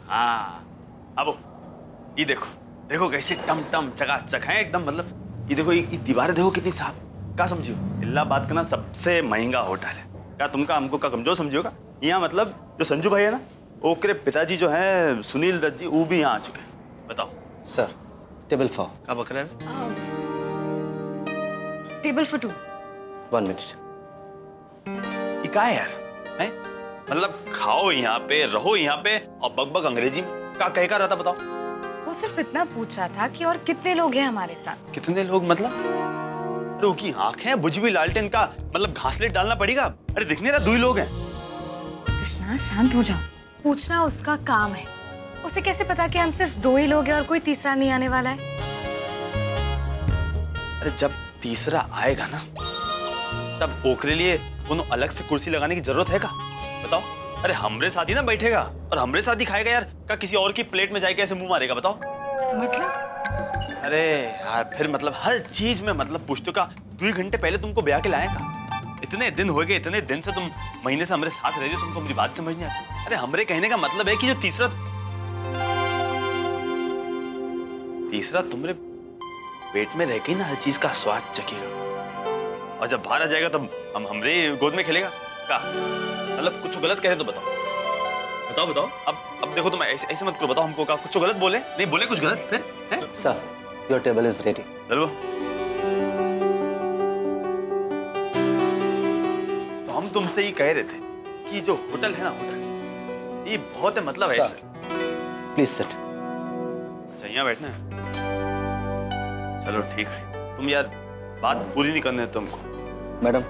हाँ अब ये देखो, देखो कैसे टम टम चकाचक है एकदम। मतलब ये देखो, ये दीवारें देखो कितनी साफ। क्या समझियो, इलाहाबाद का ना सबसे महंगा होटल है। क्या तुमका हमको का कमजोर समझियोगा? यहाँ मतलब जो संजू भाई है ना, ओकरे पिताजी जो है सुनील दत्त जी, वो भी यहाँ आ चुके हैं। बताओ सर, टेबल फॉर। क्या बक रहा है? Table for 2। 1 मिनट। ये क्या है यार? है मतलब खाओ यहाँ पे, रहो यहाँ पे, और बकबक अंग्रेजी में क्या कह का रहा था? बताओ। वो सिर्फ इतना पूछ रहा था कि और कितने लोग हैं हमारे साथ। कितने लोग मतलब? अरे की आंखें बुझ भी लालटेन का मतलब घासलेट डालना पड़ेगा। अरे दिखने रहा 2 ही लोग हैं। कृष्णा शांत हो जाओ, पूछना उसका काम है। उसे कैसे पता कि हम सिर्फ 2 ही लोग हैं और कोई तीसरा नहीं आने वाला है? अरे जब तीसरा आएगा ना, तब ओकरे लिए कोनो अलग से कुर्सी लगाने की जरूरत है का? बताओ। अरे हमरे साथ ही ना बैठेगा और हमरे साथ ही खाएगा यार। क्या किसी और की प्लेट में जाके ऐसे मुंह मारेगा? बताओ। मतलब? अरे यार फिर मतलब हर चीज में मतलब पूछते का 2 घंटे पहले तुमको ब्याह के लाएगा। इतने दिन हो गए, इतने दिन से तुम महीने से हमारे साथ रह रहे हो, तुमको मेरी बात समझ नहीं आती? अरे हमरे कहने का मतलब है कि जो तीसरा तुम्हारे पेट में रह के ना हर चीज का स्वाद चखेगा, और जब बाहर आ जाएगा तब हमरे गोद में खेलेगा। क्या मतलब कुछ गलत कह रहे तो बताओ। बताओ बताओ। अब देखो तुम ऐसे मत करो। बताओ हमको क्या कुछ गलत बोले? नहीं बोले कुछ गलत फिर है? Sir, your table is ready. चलो। तो हम तुमसे ये कह रहे थे कि जो होटल है ना, होटल ये बहुत है मतलब है। Please sit. अच्छा यहाँ बैठना है? चलो ठीक है। तुम यार बात पूरी नहीं करने तुमको। मैडम।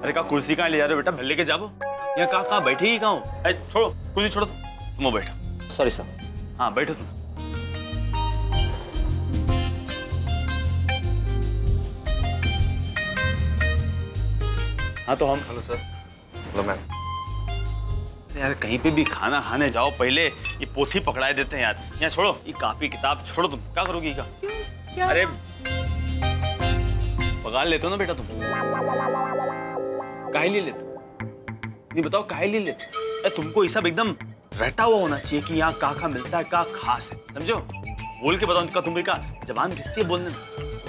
अरे कहा कुर्सी कहाँ ले जा रहे हो बेटा? लेके जाओ। यहाँ कहाँ बैठेगी कहाँ? छोड़ो कुर्सी, छोड़ो तुम बैठो। Sorry sir. हाँ बैठो तुम। हाँ तो हम। Hello sir. Hello ma'am. यार कहीं पे भी खाना खाने जाओ पहले ये पोथी पकड़ाए देते हैं यार। यहाँ छोड़ो, ये कापी किताब छोड़ो। तुम क्या करोगी? क्या? अरे पगार लेते हो ना बेटा तुम? काहे लिए लेते? नहीं बताओ काहे लिए लेते? अरे तुमको ये सब एकदम रटा हुआ होना चाहिए कि यहाँ का मिलता है, का खास है, समझो? बोल के बताओ। इनका तुम्हें का जबान किससे बोलने में?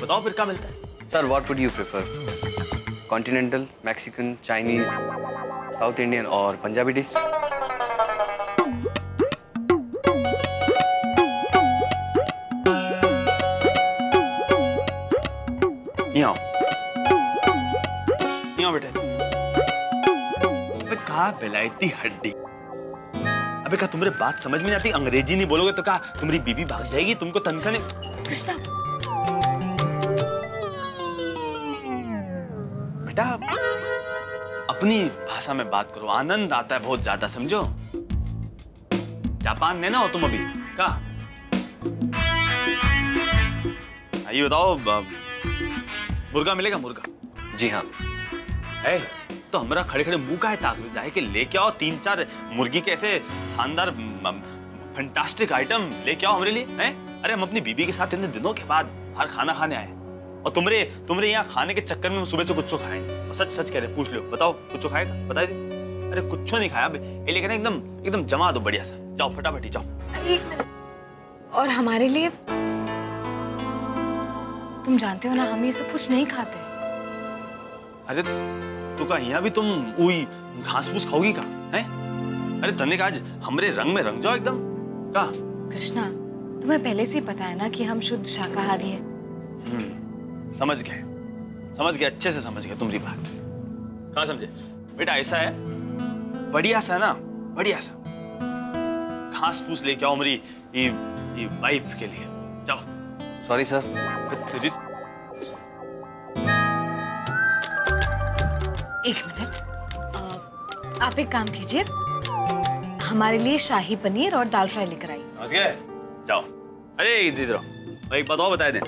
बताओ फिर क्या मिलता है? Sir what would you prefer? Continental, Mexican, Chinese, south Indian और पंजाबी डिश? यहाँ बेटे। अबे कहा बेलायती हड्डी। अबे कहा तुम्हारी बात समझ में नहीं आती? अंग्रेजी नहीं बोलोगे तो कहा तुम्हारी बीबी भाग जाएगी, तुमको तनख्वाह नहीं। कृष्णा बेटा अपनी भाषा में बात करो, आनंद आता है बहुत ज्यादा, समझो? जापान में ना हो तुम अभी क्या? ये बताओ मुर्गा मिलेगा? मुर्गा? जी हाँ। है तो हमारा खड़े खड़े मुंह का है ताक जाए कि लेके आओ 3-4 मुर्गी के ऐसे शानदार फैंटास्टिक आइटम लेके आओ हमारे लिए हैं? अरे हम अपनी बीबी के साथ इतने दिनों के बाद बाहर खाना खाने आए, और तुम्हारे यहाँ खाने के चक्कर में हम सुबह से कुछ खाएंगे। और सच सच कह रहे, पूछ लो, बताओ कुछ खाएगा? बता दे। अरे कुछ नहीं खाया ये लेकर एकदम एकदम जमा दो बढ़िया सा। जाओ फटाफट जाओ। 1 मिनट। और हमारे लिए? तुम जानते हो ना हम ये सब कुछ नहीं खाते। अरे तो का यहाँ भी तुम वही घास फूस खाओगी का है? अरे तने का आज हमरे रंग में रंग जाओ एकदम का। कृष्णा तुम्हें पहले से ही पता है ना कि हम शुद्ध शाकाहारी हैं। समझ गए अच्छे से समझ गए तुम्हारी बात। कहाँ समझे बेटा? ऐसा है बढ़िया सा ना, बढ़िया सा घास फूस लेके आओ मेरी ये वाइफ के लिए। जाओ। Sorry sir. एक मिनट, आप एक काम कीजिए, हमारे लिए शाही पनीर और दाल फ्राई लेकर आइए। समझ गए? जाओ। अरे इधर आओ, एक बात और बता दें।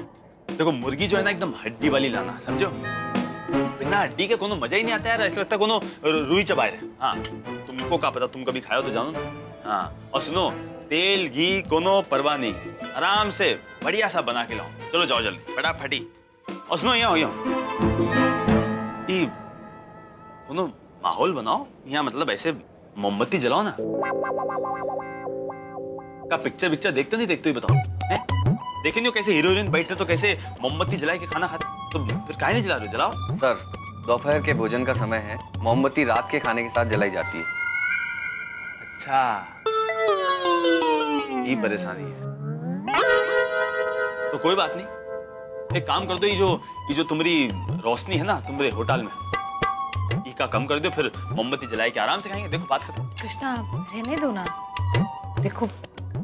देखो मुर्गी जो है ना एकदम हड्डी वाली लाना, समझो? बिना हड्डी के कोनो मजा ही नहीं आता यार। ऐसा लगता है कोनो रुई चबाए रहे। हाँ तुमको क्या पता, तुम कभी खाओ तो जानो ना। हाँ और सुनो, तेल घी कोनो परवाह नहीं, आराम से बढ़िया सा बना के लाओ। चलो जाओ जल्दी फटाफटी। और सुनो यहाँ कोनो माहौल बनाओ यहाँ, मतलब ऐसे मोमबत्ती जलाओ ना। का पिक्चर देखते नहीं देखते ही बताओ हैं? देखे नहीं हो कैसे हीरो हीरोइन बैठते तो कैसे मोमबत्ती जला के खाना खाते, तो फिर काहे नहीं जला रहे हो? जलाओ। सर, दोपहर के भोजन का समय है, मोमबत्ती रात के खाने के साथ जलाई जाती है। अच्छा, ये परेशानी है। तो कोई बात नहीं, एक काम कर दो, ये जो तुम्हारी रोशनी है ना तुम्हारे होटल में, का कम कर दो, फिर मोमबत्ती जलाए के आराम से खाएंगे। देखो बात खत्म। कृष्णा रहने दो ना, देखो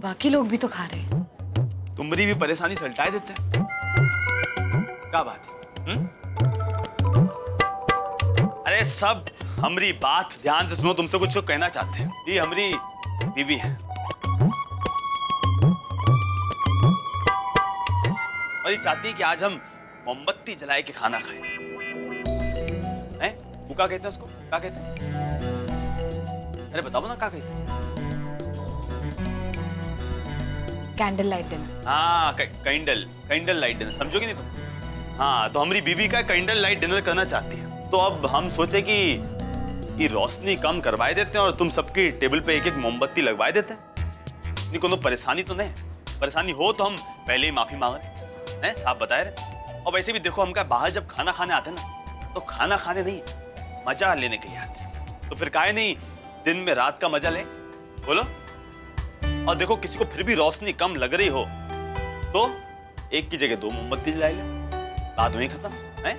बाकी लोग भी तो खा रहे हैं। तुम्हारी भी परेशानी सलटाए देते हैं। क्या बात है? अरे सब हमारी बात ध्यान से सुनो, तुमसे कुछ कहना चाहते हैं। ये हमारी बीबी है और ये चाहती है कि आज हम मोमबत्ती जलाए के खाना खाएं। हैं? वो क्या कहते हैं उसको? क्या कहते हैं? अरे बताओ ना क्या कहते हैं? Candle light dinner. हाँ, कैंडल लाइट डिनर, समझोगे नहीं तुम? हाँ, तो हमारी बीबी का कैंडल लाइट डिनर करना चाहती है। तो अब हम सोचे कि ये रोशनी कम करवाए देते हैं और तुम सबकी टेबल पे एक एक मोमबत्ती लगवाए देते हैं। नहीं कोनो परेशानी तो नहीं? परेशानी हो तो हम पहले ही माफी मांग रहे हैं, साफ बताए रहे। और वैसे भी देखो, हम क्या बाहर जब खाना खाने आते हैं ना, तो खाना खाने नहीं मजा लेने के लिए आते हैं। तो फिर काहे नहीं दिन में रात का मजा ले, बोलो? और देखो, किसी को फिर भी रोशनी कम लग रही हो तो एक की जगह 2 मोमबत्ती जला ले, बात वहीं खत्म है।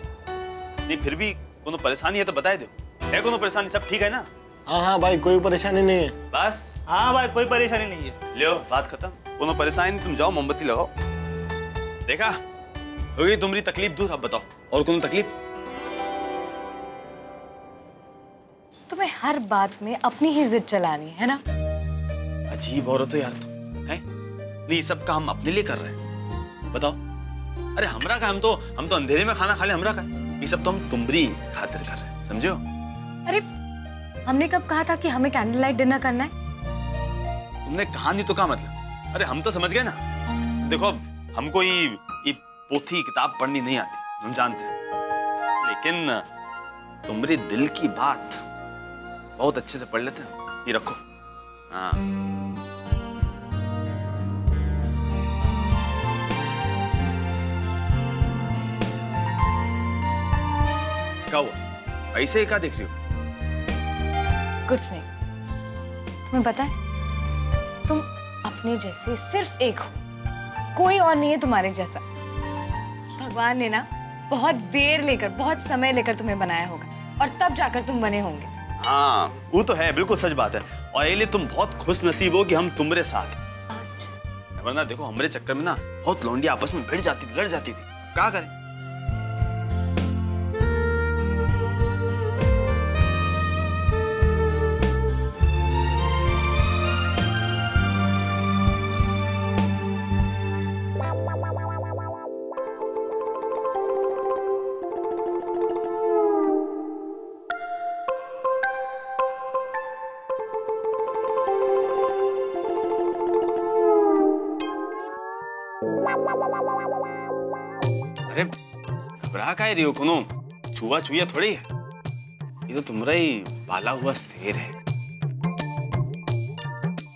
नहीं फिर भी कोनो परेशानी है तो बताए दो। है कोनो परेशानी? सब ठीक है ना? हाँ भाई, कोई परेशानी नहीं है। बस? हाँ भाई, कोई परेशानी नहीं है। लो, बात खत्म। कोनो परेशानी नहीं, तुम जाओ मोमबत्ती लगाओ। देखा, हो गई तुम्हारी तकलीफ दूर। अब बताओ, और कोनो तकलीफ? तुम्हें हर बात में अपनी ही जिद चलानी है ना? अजीब औरत हो यार तुम, हैं? नहीं, सब काम हम अपने लिए कर रहे हैं, बताओ। अरे हमरा का, हम तो अंधेरे में खाना खा ले, हमरा का। ये सब तो हम तुम्हारी खातिर कर रहे हैं, समझो? अरे हमने कब कहा था कि हमें कैंडल लाइट डिनर करना है? तुमने कहा नहीं तो क्या मतलब? अरे हम तो समझ गए ना। देखो, हमको ये पोथी किताब पढ़नी नहीं आती, हम जानते हैं, लेकिन तुम्हारे दिल की बात बहुत अच्छे से पढ़ लेते हैं। ये रखो। हाँ, क्या हुआ? ऐसे ही क्या देख रही हो? कुछ नहीं। तुम्हें पता है, तुम अपने जैसे सिर्फ एक हो, कोई और नहीं है तुम्हारे जैसा। भगवान ने ना बहुत देर लेकर, बहुत समय लेकर तुम्हें बनाया होगा, और तब जाकर तुम बने होंगे। हाँ, वो तो है, बिल्कुल सच बात है। और ये लिए तुम बहुत खुश नसीब हो कि हम तुम्हारे साथ हैं। वरना देखो, हमारे चक्कर में ना बहुत लौंडियां आपस में भिड़ जाती थी, लड़ जाती थी। क्या करें? अरे घबरा काहे रही हो? कोनो छुआ छुआ थोड़ी है, ये तो तुम्हारा ही पाला हुआ शेर है।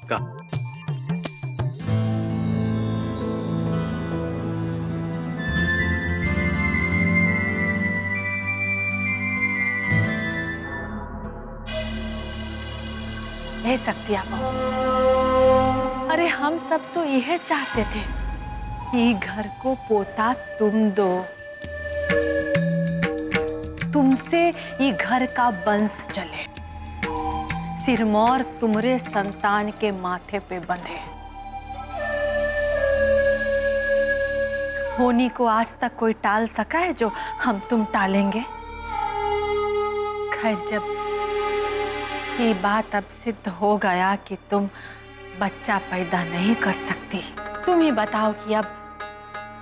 का? ले सकती आप। अरे हम सब तो यह चाहते थे कि घर को पोता तुम दो, तुमसे ये घर का वंश चले, सिरमौर तुम्हारे संतान के माथे पे बंधे। होनी को आज तक कोई टाल सका है जो हम तुम टालेंगे? खैर, जब ये बात अब सिद्ध हो गया कि तुम बच्चा पैदा नहीं कर सकती, तुम ही बताओ कि अब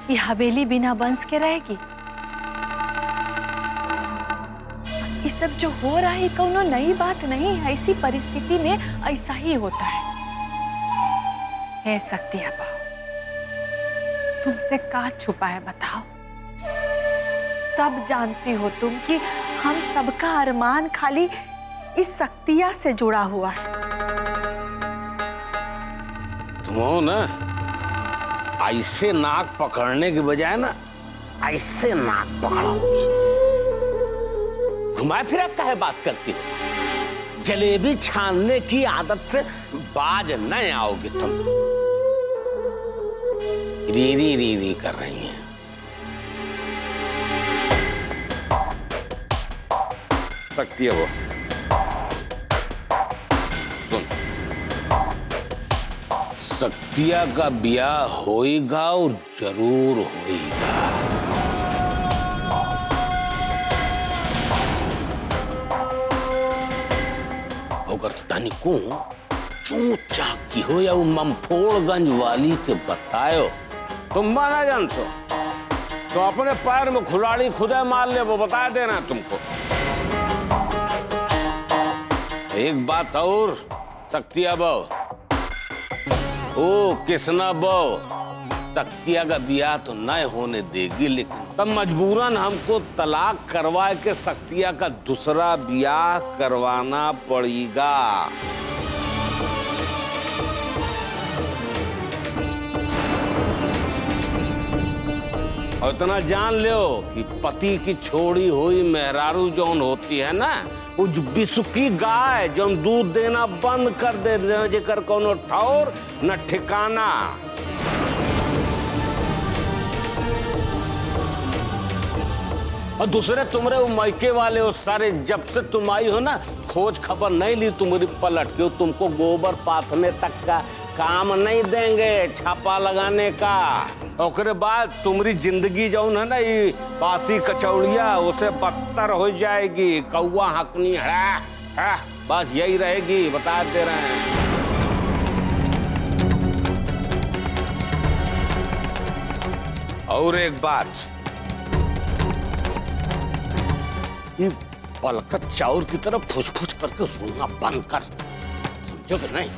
ये हवेली बिना वंश के रहेगी? ये सब जो हो रहा है कोनो नई बात नहीं है, ऐसी परिस्थिति में ऐसा ही होता है। है सकती है बाबू, तुमसे क्या छुपा है बताओ? सब जानती हो तुम कि हम सबका अरमान खाली इस शक्तिया से जुड़ा हुआ है। तुम हो ना, ऐसे नाक पकड़ने के बजाय ना ऐसे नाक पकड़ो। घुमाए फिरा काहे बात करती हो? जलेबी छानने की आदत से बाज नहीं आओगे तुम। री री री कर रही हैं। सकती है वो। सुन, शक्तिया का ब्याह होएगा और जरूर होएगा। अगर तनिको चूं चाकी हो या वो ममफोड़गंज वाली के बतायो, तुम ना जानते तो अपने पैर में खुलाड़ी खुदा मार ले, वो बता देना तुमको। एक बात और शक्तिया बो, ओ किसना बो, शक्तिया का ब्याह तो नहीं होने देगी, लेकिन तब मजबूरन हमको तलाक करवा के शक्तिया का दूसरा ब्याह करवाना पड़ेगा। और इतना जान लो कि पति की छोड़ी हुई मेहरारू जौन होती है ना, वो बिसुकी गाय जौन दूध देना बंद कर दे, जेकर कोनो ठौर न ठिकाना। और दूसरे तुमरे वो मायके वाले वो सारे, जब से तुम आई हो ना, खोज खबर नहीं ली तुम्हारी पलट के, तुमको गोबर पाथने तक का काम नहीं देंगे, छापा लगाने का। और बाद तुम्हारी जिंदगी जो है ना, ये बासी कचौड़िया उसे बदतर हो जाएगी। कौवा हकनी है, बस यही रहेगी, बता दे रहे हैं। और एक बात, ये पलकत चाउर की तरफ फुस-फुस करके रोना बंद कर, समझो कि नहीं?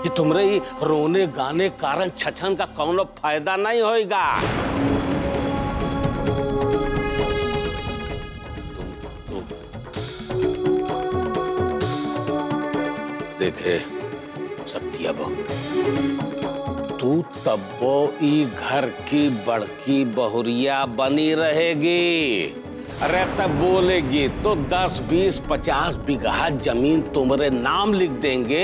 ये तुमरे ही रोने गाने कारण छछन का कौनो फायदा नहीं होएगा। देखे शक्तिया बो, तू तब्बो ई घर की बड़की बहुरिया बनी रहेगी। अरे तब बोलेगी तो 10, 20, 50 बीघा जमीन तुम्हारे नाम लिख देंगे,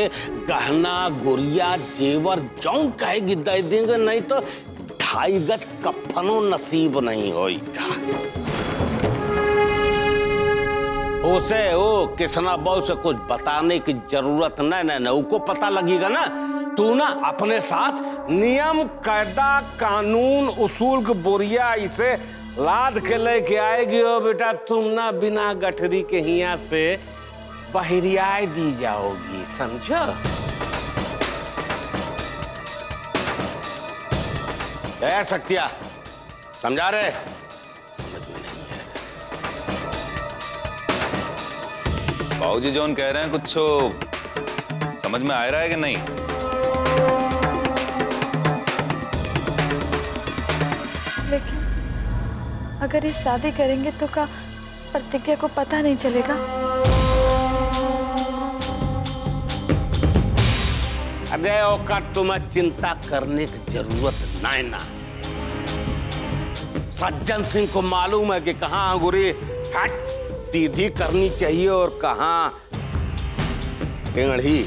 गहना गुड़िया जेवर जौन कहेगी दे देंगे, नहीं तो 2.5 गज कफनो नसीब नहीं होगा। उसे वो किसना बहु से कुछ बताने की जरूरत नहीं, उनको पता लगेगा ना। तू ना अपने साथ नियम कायदा कानून उसूल के बोरिया इसे लाद के लेके आएगी। और बेटा तुम ना बिना गठरी के हिया से बहरियाई दी जाओगी, समझो? ऐ शक्तिया, समझा रहे? समझ में नहीं है। बाबूजी जो कह रहे हैं कुछ समझ में आ रहा है कि नहीं? लेकिन अगर ये शादी करेंगे तो क्या प्रतिज्ञा को पता नहीं चलेगा? अरे ओकर तुम्हें चिंता करने की जरूरत नहीं ना। सज्जन सिंह को मालूम है कि कहाँ अंगूरी हट सीधी करनी चाहिए और कहाँ टेढ़ी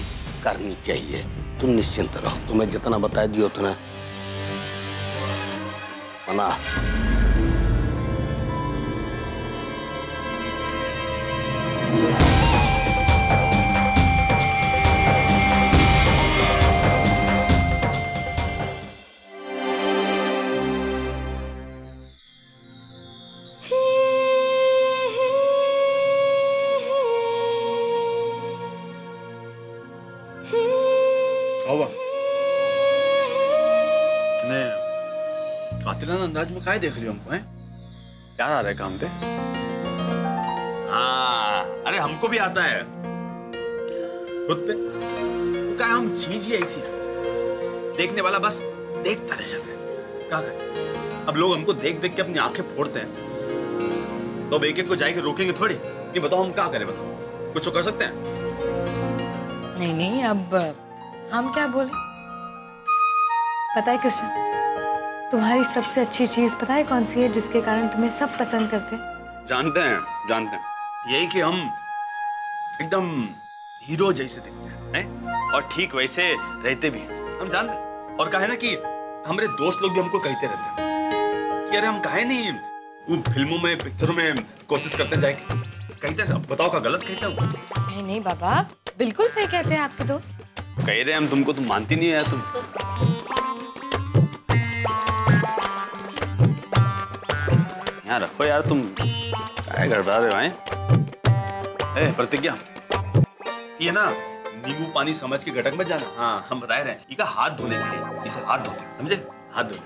करनी चाहिए। तुम निश्चिंत रहो, तुम्हें जितना बता दियो उतना मना। इतने कातिलाना अंदाज में काहे देख रही हो हमको, हैं? क्या आ रहा है काम पे? हाँ, अरे हमको भी आता है खुद पे। तो क्या हम चीज ही ऐसी है, देखने वाला बस देखता रह जाता है। क्या करें, अब लोग हमको देख देख के अपनी आंखें फोड़ते हैं, तो अब एक एक को जाके रोकेंगे थोड़ी। नहीं बताओ हम क्या करें, बताओ कुछ तो कर सकते हैं? नहीं नहीं, अब हम क्या बोले? पता है कृष्ण, तुम्हारी सबसे अच्छी चीज पता है कौन सी है जिसके कारण तुम्हें सब पसंद करते हैं? जानते हैं यही कि हम एकदम हीरो जैसे दिखते हैं और ठीक वैसे रहते भी हैं, हम जानते हैं। और कहे ना कि हमारे दोस्त लोग भी हमको कहते रहते हैं कि अरे हम कहे नहीं वो फिल्मों में पिक्चरों में कोशिश करते जाए, कहते हैं। बताओ क्या गलत कहते हैं? नहीं नहीं बाबा, बिल्कुल सही कहते हैं आपके दोस्त। कह रहे हैं हम तुमको, तुम मानती नहीं है यार तुम। यहाँ रखो यार, तुम क्या गड़बड़ा रहे हो हैं? ए प्रतिज्ञा, ये ना नींबू पानी समझ के गटक मत जाना। हाँ हम बता रहे हैं, इसका हाथ धोने के लिए, इसे हाथ धोते हैं, समझे? हाथ धोने।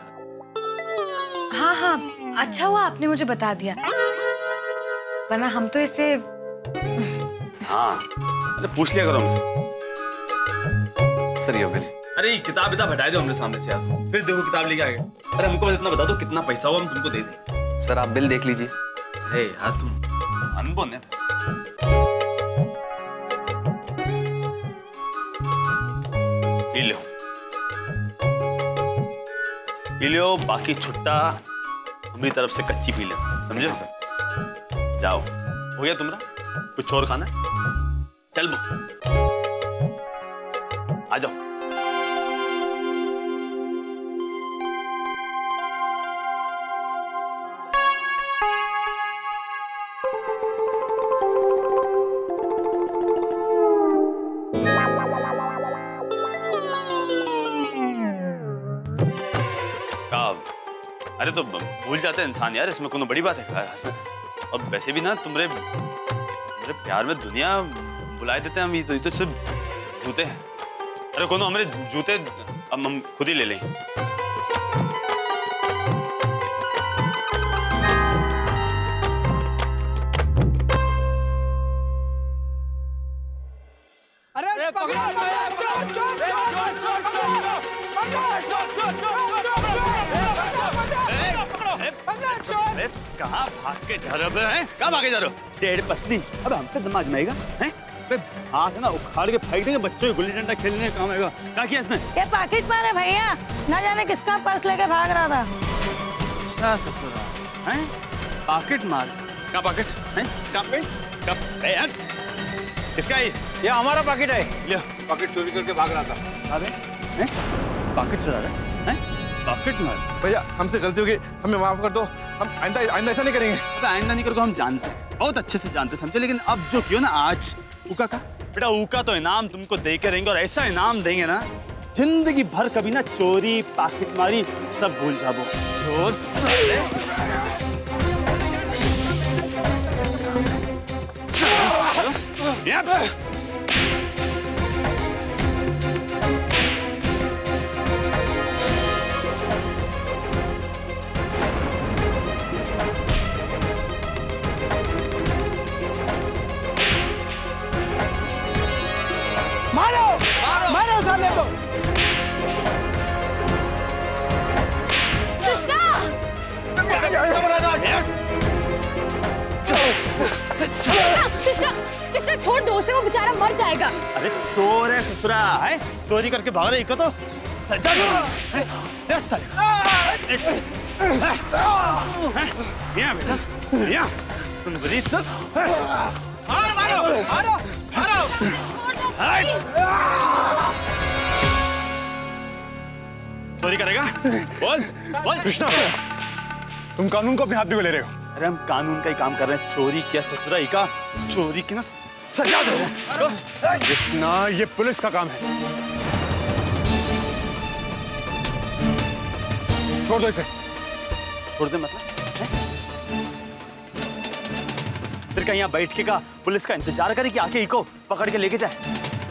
हाँ हाँ, अच्छा हुआ आपने मुझे बता दिया, वरना हम तो इसे। हाँ अरे पूछ लिया करो हमसे। सर ये बिल। अरे ये किताब हटा दो हमरे सामने से यार, फिर देखो किताब लेके आ गए। अरे हमको बस इतना बता दो कितना पैसा हुआ, हम तुमको दे दें। सर आप बिल देख लीजिए। अरे यार तुम अनबोल है। पी लो, बाकी छुट्टा हमारी तरफ से कच्ची पी लो, समझे? जाओ, हो गया तुम्हारा? कुछ और खाना है? चल आ जाओ। अरे तो भूल जाते हैं इंसान यार, इसमें कोनो बड़ी बात है हंसना। और वैसे भी ना तुम्हारे प्यार में दुनिया बुलाए देते हैं हम, ये तो सिर्फ जूते हैं। अरे कोनो हमारे जूते अब हम खुद ही ले लेंगे। कहाँ भाग के जा रहे हो? कहाँ भागे जा रहे हो? टेढ़ पसली, अब हमसे दम आजमाएगा हैं? हाथ ना उखाड़ के फेंक देंगे, बच्चों को गुल्ली डंडा खेलने का काम आएगा। क्या किया इसने? ये पैकेट मारे भैया, ना जाने किसका पर्स लेके भाग रहा था। क्या ससुरा हैं? पैकेट मार? क्या पैकेट हैं? कब किसका ये हमारा पैकेट है। ले पैकेट चोरी करके भाग रहा था। अरे हैं? पैकेट चुरा रहा है? पैकेट मार? भैया हमसे गलती हो गई, हमें माफ कर दो, हम आइंदा ऐसा नहीं करेंगे। तो आइंदा नहीं करोगे, हम जानते हैं, बहुत अच्छे से जानते समझे। लेकिन अब जो क्यों ना आज ऊका का बेटा, ऊका तो इनाम तुमको दे के रहेंगे, और ऐसा इनाम देंगे ना जिंदगी भर कभी ना चोरी पैकेट मारी सब भूल जाओ। चोर साले। मारो साले को। कृष्णा! कृष्णा छोड़ दो उसे, वो बेचारा मर जाएगा। अरे चोर है ससुरा है, चोरी करके भाग रहे को तो सजा दो। बेटा तुम बड़ी मारो। चोरी करेगा? बोल कृष्णा, तुम कानून को अपने हाथ में ले रहे हो। अरे हम कानून का ही काम कर रहे हैं। चोरी किया ससुराई का, चोरी की ना सजा दे रहे हैं। कृष्णा ये पुलिस का काम है, छोड़ दो इसे। छोड़ दे मतलब? फिर कहीं यहाँ बैठ के का पुलिस का इंतजार करे कि आके इको पकड़ के लेके जाए?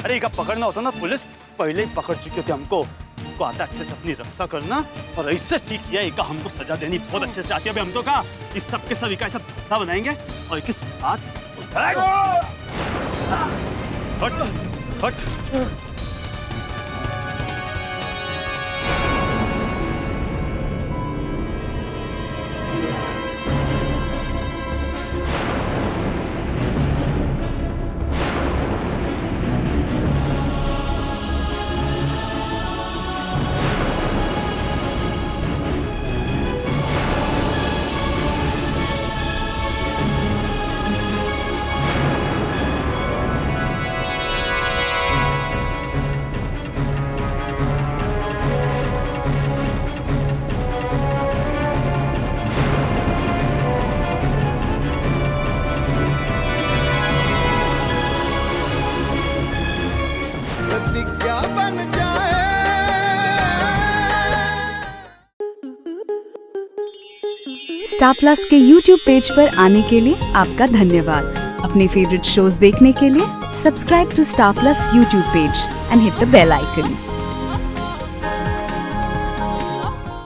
अरे इका पकड़ना होता ना, पुलिस पहले ही पकड़ चुकी होती। हमको आता अच्छे से अपनी रक्षा करना, और ऐसे ठीक किया इका हमको सजा देनी बहुत अच्छे से आती है। अभी हम तो का इस सब के सब इका सब बनाएंगे और एक साथ हट। स्टार प्लस के यूट्यूब पेज पर आने के लिए आपका धन्यवाद। अपने फेवरेट शोज देखने के लिए subscribe to Star Plus YouTube page and hit the bell icon.